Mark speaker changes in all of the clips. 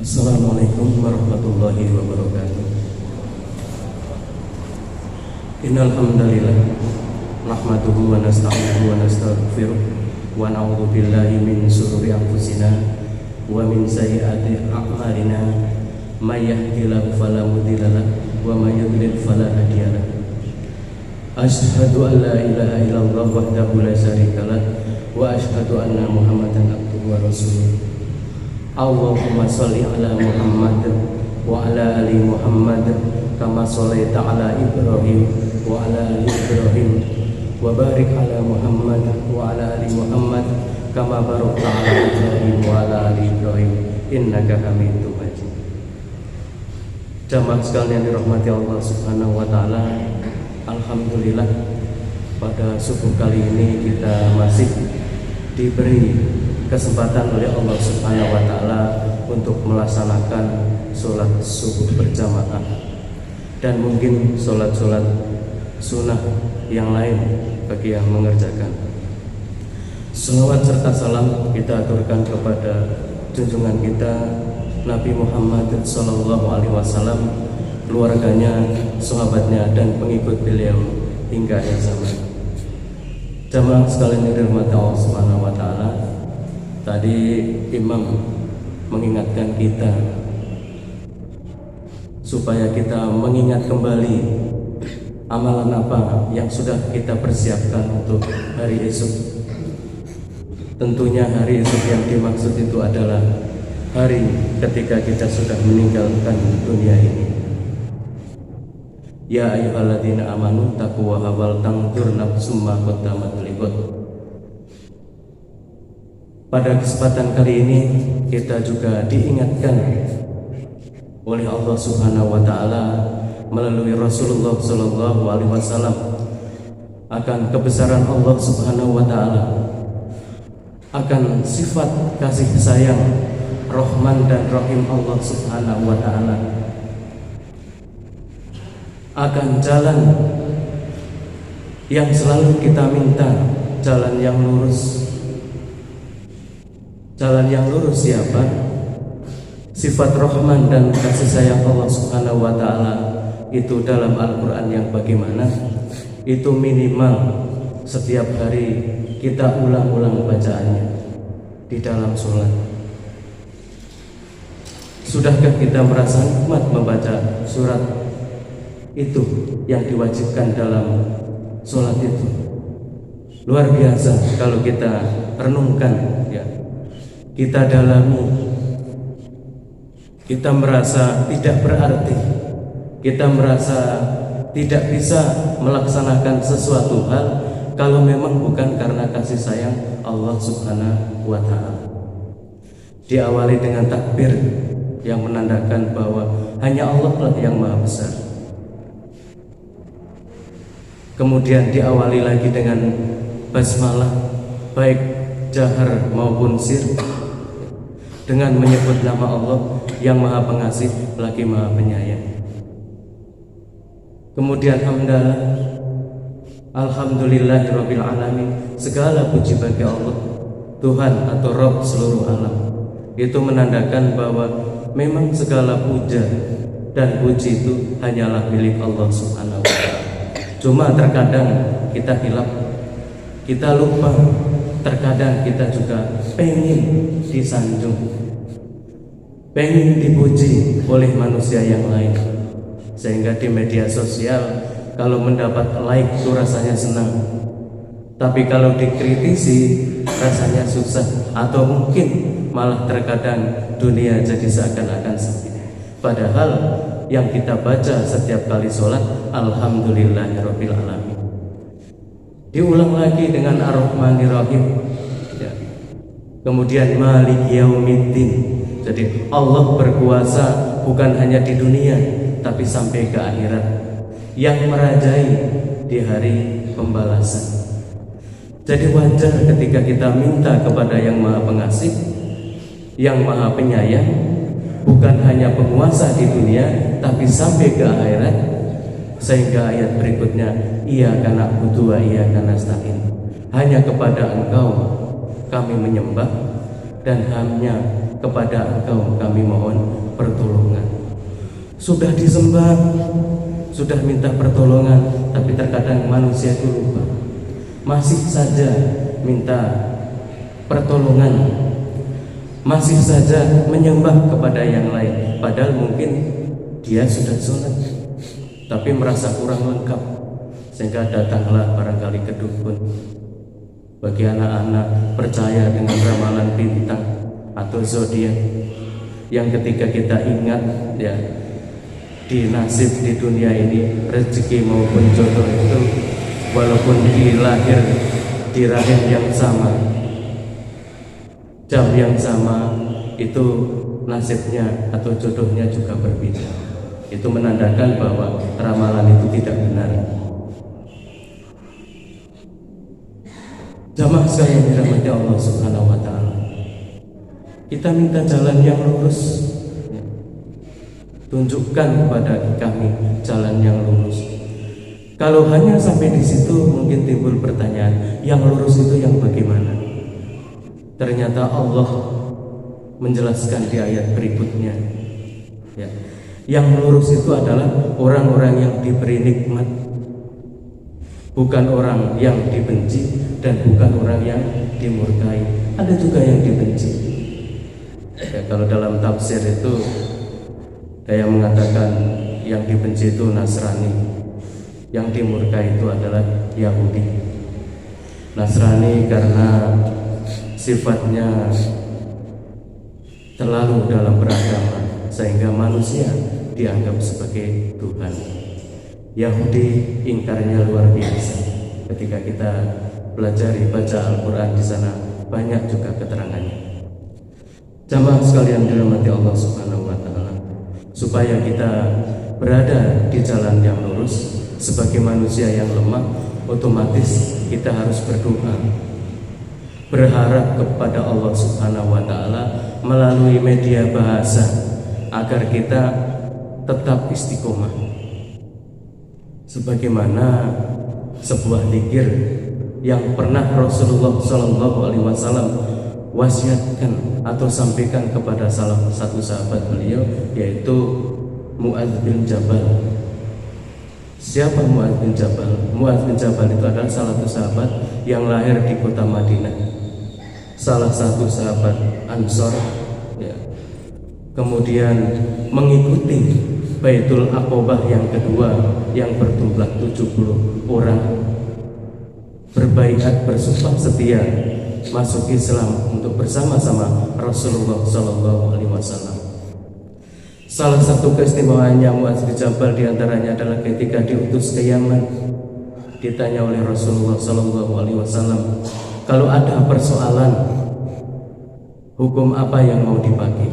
Speaker 1: Assalamualaikum warahmatullahi wabarakatuh. Innal hamdalillah nahmaduhu wa nasta'inuhu wa nastaghfiruh wa na'udzu billahi min shururi anfusina wa min sayyiati a'malina may yahdihillahu fala mudilla lahu wa may yudlil fala hadiya lahu. Asyhadu an la ilaha illallah wahdahu la syarika lahu wa asyhadu anna Muhammadan abduhu wa rasuluh. Allahumma sholli ala Muhammad wa ala ali Muhammad kama shallaita ala Ibrahim wa ala ali Ibrahim wa barik ala Muhammad wa ala ali Muhammad kama barakta ala Ibrahim wa ala ali Ibrahim innaka Hamidum Majid. Jamaah sekalian dirahmati Allah Subhanahu wa taala, alhamdulillah pada subuh kali ini kita masih diberi kesempatan oleh Allah Subhanahu wa taala untuk melaksanakan sholat subuh berjamaah dan mungkin sholat-sholat sunnah yang lain bagi yang mengerjakan. Selawat serta salam kita aturkan kepada junjungan kita Nabi Muhammad sallallahu alaihi wasallam, keluarganya, sahabatnya dan pengikut beliau hingga akhir zaman. Jamaah sekalian yang dirahmati Allah Subhanahu wa taala, tadi imam mengingatkan kita supaya kita mengingat kembali amalan apa yang sudah kita persiapkan untuk hari esok. Tentunya hari esok yang dimaksud itu adalah hari ketika kita sudah meninggalkan dunia ini. Ya ayyuhalladzina amanu taqullaha wal tanzur nafsum ma qaddamat lighad. Pada kesempatan kali ini kita juga diingatkan oleh Allah Subhanahu wa taala melalui Rasulullah sallallahu alaihi wasallam akan kebesaran Allah Subhanahu wa taala, akan sifat kasih sayang, Rahman dan Rahim Allah Subhanahu wa taala, akan jalan yang selalu kita minta, jalan yang lurus. Jalan yang lurus siapa? Sifat Rahman dan kasih sayang Allah Subhanahu wa taala itu dalam Al-Qur'an yang bagaimana? Itu minimal setiap hari kita ulang-ulang bacaannya di dalam sholat. Sudahkah kita merasa nikmat membaca surat itu yang diwajibkan dalam sholat itu? Luar biasa kalau kita renungkan, ya, kita dalami, kita merasa tidak berarti, kita merasa tidak bisa melaksanakan sesuatu hal kalau memang bukan karena kasih sayang Allah Subhanahu wa ta'ala. Diawali dengan takbir yang menandakan bahwa hanya Allah lah yang maha besar. Kemudian diawali lagi dengan basmalah, baik jahar maupun sir, dengan menyebut nama Allah yang maha pengasih lagi maha penyayang. Kemudian hamdalah, alhamdulillahirabbil alamin, segala puji bagi Allah, Tuhan atau Rabb seluruh alam. Itu menandakan bahwa memang segala puja dan puji itu hanyalah milik Allah Subhanahu wa taala. Cuma terkadang kita hilaf, kita lupa, terkadang kita juga pengen disanjung, pengen dipuji oleh manusia yang lain, sehingga di media sosial kalau mendapat like itu rasanya senang, tapi kalau dikritisi rasanya susah, atau mungkin malah terkadang dunia jadi seakan-akan sepi. Padahal yang kita baca setiap kali sholat alhamdulillahirabbil alamin. Diulang lagi dengan ar-Rahmanir-Rahim, ya. Kemudian Maliki Yaumiddin. Jadi Allah berkuasa bukan hanya di dunia tapi sampai ke akhirat, yang merajai di hari pembalasan. Jadi wajar ketika kita minta kepada yang maha pengasih, yang maha penyayang, bukan hanya penguasa di dunia tapi sampai ke akhirat. Sehingga ayat berikutnya, iyyaka na'budu wa iyyaka nasta'in, hanya kepada Engkau kami menyembah dan hanya kepada Engkau kami mohon pertolongan. Sudah disembah, sudah minta pertolongan, tapi terkadang manusia itu lupa, masih saja minta pertolongan, masih saja menyembah kepada yang lain, padahal mungkin dia sudah sholat tapi merasa kurang lengkap, sehingga datanglah barangkali ke dukun. Bagi anak-anak percaya dengan ramalan bintang atau zodiak, yang ketika kita ingat ya di nasib di dunia ini, rezeki maupun jodoh itu walaupun dilahir di rahim yang sama, jam yang sama, itu nasibnya atau jodohnya juga berbeda. Itu menandakan bahwa ramalan itu tidak benar. Jamaah sekalian dirahmati Allah Subhanahu wa taala, kita minta jalan yang lurus. Tunjukkan kepada kami jalan yang lurus. Kalau hanya sampai di situ mungkin timbul pertanyaan, yang lurus itu yang bagaimana? Ternyata Allah menjelaskan di ayat berikutnya, ya, yang lurus itu adalah orang-orang yang diberi nikmat, bukan orang yang dibenci dan bukan orang yang dimurkai. Ada juga yang dibenci. Ya, kalau dalam tafsir itu ada yang mengatakan yang dibenci itu Nasrani, yang dimurkai itu adalah Yahudi. Nasrani karena sifatnya terlalu dalam beragama sehingga manusia dianggap sebagai Tuhan. Yahudi ingkarnya luar biasa. Ketika kita pelajari baca Al-Quran, di sana banyak juga keterangannya. Jamaah sekalian dirahmati Allah Subhanahu wa taala, supaya kita berada di jalan yang lurus sebagai manusia yang lemah, otomatis kita harus berdoa, berharap kepada Allah Subhanahu wa taala melalui media bahasa agar kita tetap istiqomah. Sebagaimana sebuah zikir yang pernah Rasulullah SAW wasiatkan atau sampaikan kepada salah satu sahabat beliau, yaitu Mu'adz bin Jabal. Siapa Mu'adz bin Jabal? Mu'adz bin Jabal itu adalah salah satu sahabat yang lahir di kota Madinah, salah satu sahabat Ansor, ya. Kemudian mengikuti Baitul Aqobah yang kedua yang berjumlah 70 orang, berbaiat, bersumpah setia masuk Islam untuk bersama-sama Rasulullah SAW. Salah satu keistimewaannya Mu'adz bin Jabal diantaranya adalah ketika diutus ke Yaman, ditanya oleh Rasulullah SAW, kalau ada persoalan hukum apa yang mau dipakai?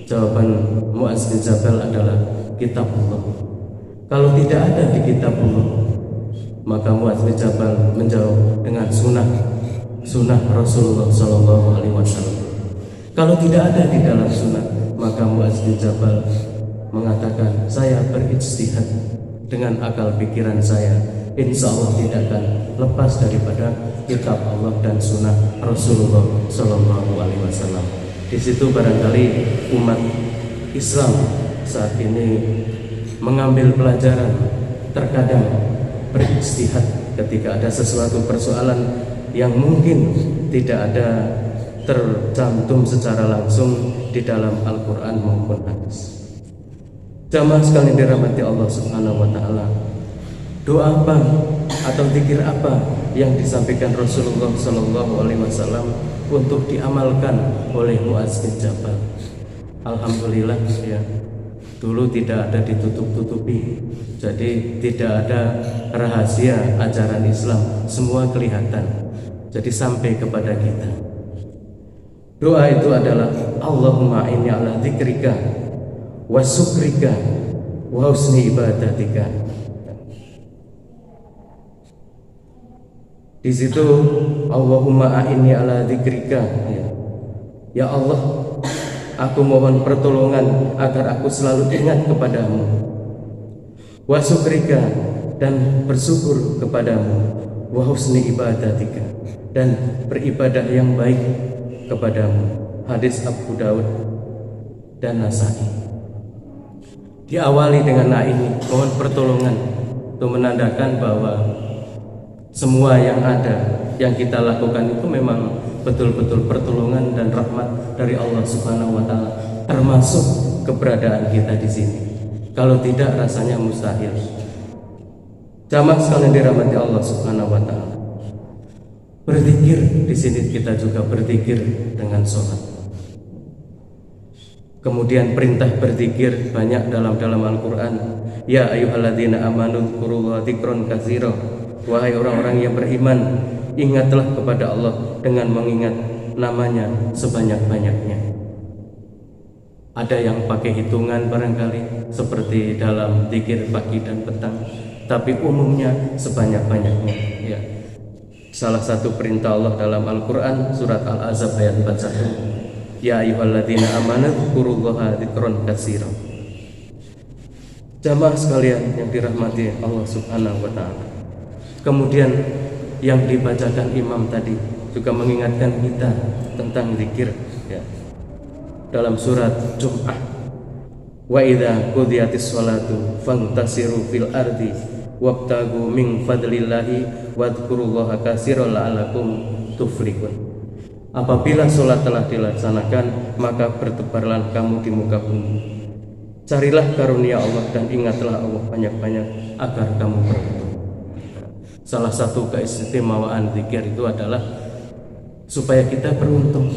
Speaker 1: Jawaban Mu'adz bin Jabal adalah Kitabullah. Kalau tidak ada di Kitabullah, maka Mu'adz bin Jabal menjawab dengan sunnah Rasulullah SAW. Kalau tidak ada di dalam sunnah, maka Mu'adz bin Jabal mengatakan, saya berijtihad dengan akal pikiran saya, insya Allah tidak akan lepas daripada kitab Allah dan sunnah Rasulullah SAW. Di situ barangkali umat Islam saat ini mengambil pelajaran, terkadang berijtihad ketika ada sesuatu persoalan yang mungkin tidak ada tercantum secara langsung di dalam Al-Quran maupun hadis. Jamaah sekalian dirahmati Allah Subhanahu wa taala, doa apa atau zikir apa yang disampaikan Rasulullah SAW untuk diamalkan oleh Mu'adz bin Jabal? Alhamdulillah ya, dulu tidak ada ditutup-tutupi, jadi tidak ada rahasia ajaran Islam, semua kelihatan, jadi sampai kepada kita. Doa itu adalah Allahumma inni ala dzikrika wa syukrika wa husni ibadatika. Di situ Allahumma inni ala dzikrika, ya Allah, aku mohon pertolongan agar aku selalu ingat kepadamu, wa syukrika, dan bersyukur kepadamu, wa husni ibadatika, dan beribadah yang baik kepadamu, hadis Abu Daud dan Nasai. Diawali dengan ini, mohon pertolongan untuk menandakan bahwa semua yang ada, yang kita lakukan itu memang betul-betul pertolongan dan rahmat dari Allah Subhanahu wa taala, termasuk keberadaan kita di sini. Kalau tidak rasanya mustahil. Jamaah sekalian dirahmati Allah Subhanahu wa taala. Berzikir di sini kita juga berzikir dengan sholat. Kemudian perintah berzikir banyak dalam Al-Quran. Ya ayyuhalladzina amanu dzkurullaha dzikron katsira. Wahai orang-orang yang beriman, ingatlah kepada Allah dengan mengingat namanya sebanyak-banyaknya. Ada yang pakai hitungan barangkali seperti dalam zikir pagi dan petang, tapi umumnya sebanyak-banyaknya ya. Salah satu perintah Allah dalam Al-Quran surat Al-Ahzab ayat 41. Ya ayyuhalladzina amanu dzkurullaha dzikron katsira. Jamaah sekalian yang dirahmati Allah Subhanahu wa taala. Kemudian yang dibacakan imam tadi juga mengingatkan kita tentang zikir ya. Dalam surat Jum'ah, wa idza qudiyatis sholatu fantasiru fil ardi wabtagu min fadlillahi wadhkurullaha katsiran la'allakum tuflihun. Apabila sholat telah dilaksanakan, maka bertebarlah kamu di muka bumi. Carilah karunia Allah dan ingatlah Allah banyak-banyak agar kamu beruntung. Salah satu keistimewaan zikir itu adalah supaya kita beruntung.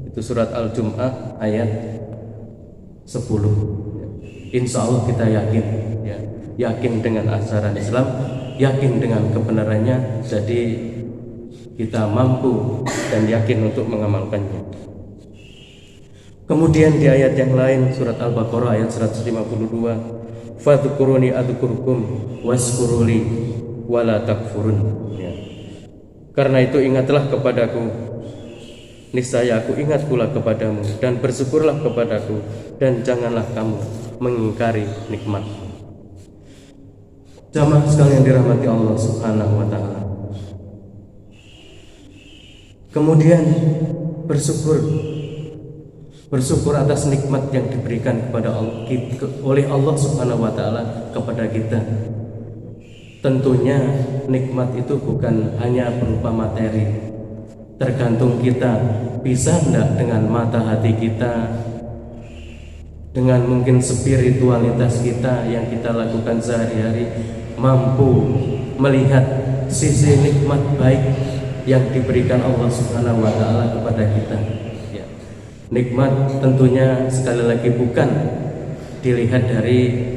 Speaker 1: Itu surat Al-Jum'ah ayat 10. Insya Allah kita yakin ya, yakin dengan ajaran Islam, yakin dengan kebenarannya, jadi kita mampu dan yakin untuk mengamalkannya. Kemudian di ayat yang lain surat Al-Baqarah ayat 152, fadhkuruni adzkurkum waskuruli wala takfurun ya. Karena itu ingatlah kepadaku, niscaya aku ingat pula kepadamu, dan bersyukurlah kepadaku, dan janganlah kamu mengingkari nikmat. Jamaah sekalian dirahmati Allah Subhanahu wa taala. Kemudian bersyukur atas nikmat yang diberikan kepada Allah, oleh Allah Subhanahu wa taala kepada kita. Tentunya nikmat itu bukan hanya berupa materi. Tergantung kita bisa enggak dengan mata hati kita, dengan mungkin spiritualitas kita yang kita lakukan sehari-hari, mampu melihat sisi nikmat baik yang diberikan Allah Subhanahu wa taala kepada kita ya. Nikmat tentunya sekali lagi bukan dilihat dari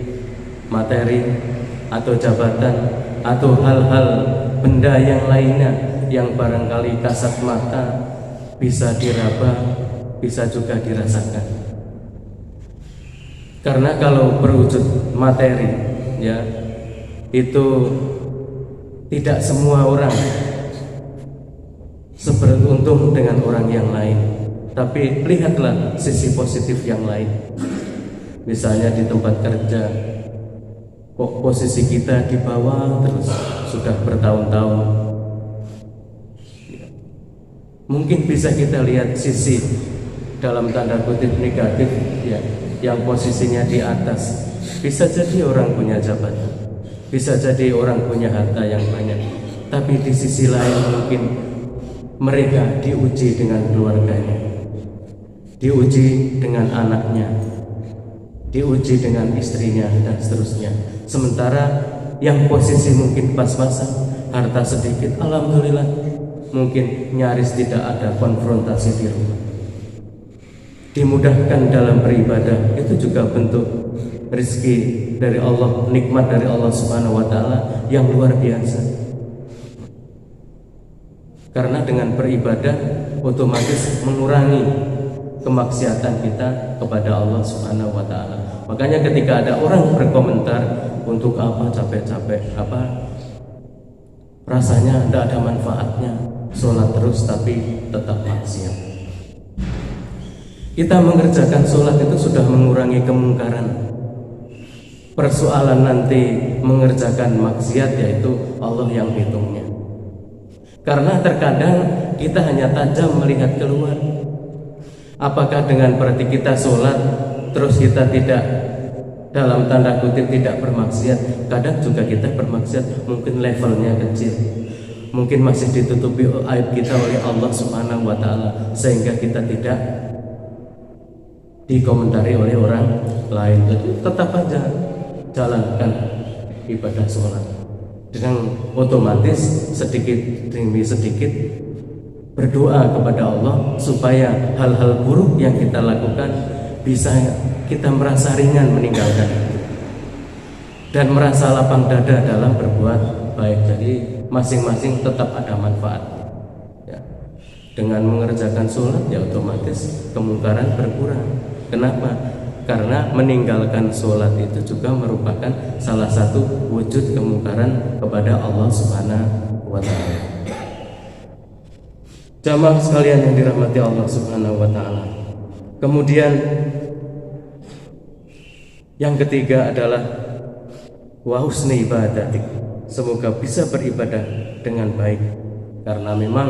Speaker 1: materi atau jabatan atau hal-hal benda yang lainnya yang barangkali kasat mata bisa diraba, bisa juga dirasakan. Karena kalau berwujud materi ya, itu tidak semua orang seberuntung dengan orang yang lain. Tapi lihatlah sisi positif yang lain. Misalnya di tempat kerja, kok posisi kita di bawah terus sudah bertahun-tahun. Mungkin bisa kita lihat sisi dalam tanda kutip negatif ya, yang posisinya di atas. Bisa jadi orang punya jabatan, bisa jadi orang punya harta yang banyak, tapi di sisi lain mungkin mereka diuji dengan keluarganya, diuji dengan anaknya, diuji dengan istrinya dan seterusnya. Sementara yang posisi mungkin pas-pasan, harta sedikit, alhamdulillah, mungkin nyaris tidak ada konfrontasi di rumah. Dimudahkan dalam beribadah, itu juga bentuk rezeki dari Allah, nikmat dari Allah Subhanahu wa taala yang luar biasa. Karena dengan beribadah otomatis mengurangi kemaksiatan kita kepada Allah Subhanahu wa taala. Makanya ketika ada orang berkomentar, untuk apa capek-capek, apa rasanya tidak ada manfaatnya, sholat terus tapi tetap maksiat. Kita mengerjakan sholat itu sudah mengurangi kemungkaran. Persoalan nanti mengerjakan maksiat yaitu Allah yang hitungnya. Karena terkadang kita hanya tajam melihat keluar, Apakah dengan berarti kita sholat terus kita tidak, dalam tanda kutip, tidak bermaksiat? Kadang juga kita bermaksiat, mungkin levelnya kecil, mungkin masih ditutupi aib kita oleh Allah Subhanahu wa Ta'ala, sehingga kita tidak dikomentari oleh orang lain. Jadi tetap aja jalankan ibadah sholat, dengan otomatis sedikit demi sedikit berdoa kepada Allah supaya hal-hal buruk yang kita lakukan bisa kita merasa ringan meninggalkan dan merasa lapang dada dalam berbuat baik. Jadi masing-masing tetap ada manfaat ya. Dengan mengerjakan sholat ya otomatis kemungkaran berkurang. Kenapa? Karena meninggalkan sholat itu juga merupakan salah satu wujud kemungkaran kepada Allah Subhanahu wa Ta'ala. Jamaah sekalian yang dirahmati Allah Subhanahu wa Ta'ala. Kemudian yang ketiga adalah wa husni ibadatik, semoga bisa beribadah dengan baik, karena memang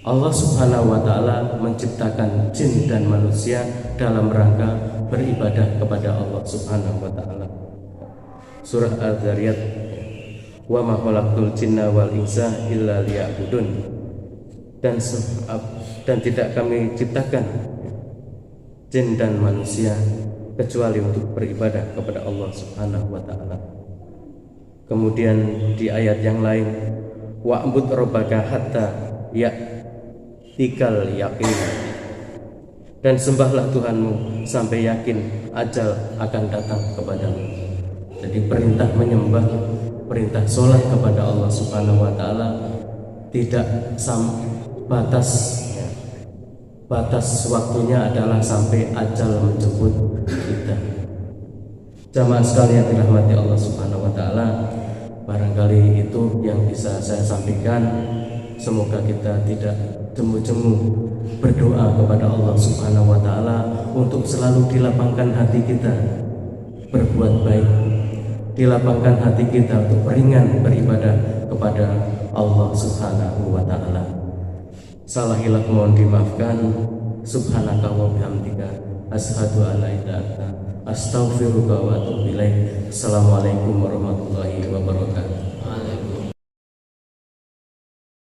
Speaker 1: Allah Subhanahu wa Ta'ala menciptakan jin dan manusia dalam rangka beribadah kepada Allah Subhanahu wa Ta'ala. Surah Al-Zariyat, wa ma khalaqtul jinna wal insa illa liya'budun, dan tidak kami ciptakan jin dan manusia kecuali untuk beribadah kepada Allah Subhanahu wa Ta'ala. Kemudian di ayat yang lain, wa'bud rabbaka hatta ya'tikal yaqin, dan sembahlah Tuhanmu sampai yakin ajal akan datang kepadamu. Jadi perintah menyembah, perintah sholat kepada Allah Subhanahu wa Ta'ala tidak batas waktunya adalah sampai ajal menjemput kita. Jamaah sekalian dirahmati Allah Subhanahu wa Ta'ala, barangkali itu yang bisa saya sampaikan. Semoga kita tidak jemu-jemu berdoa kepada Allah Subhanahu wa Ta'ala untuk selalu dilapangkan hati kita berbuat baik, dilapangkan hati kita untuk ringan beribadah kepada Allah Subhanahu wa Ta'ala. Salah hilaf mohon dimaafkan. Subhanaka wa bihamdika asyhadu an la ilaha illa anta astaghfiruka wa atubu ilaik. Assalamualaikum warahmatullahi wabarakatuh.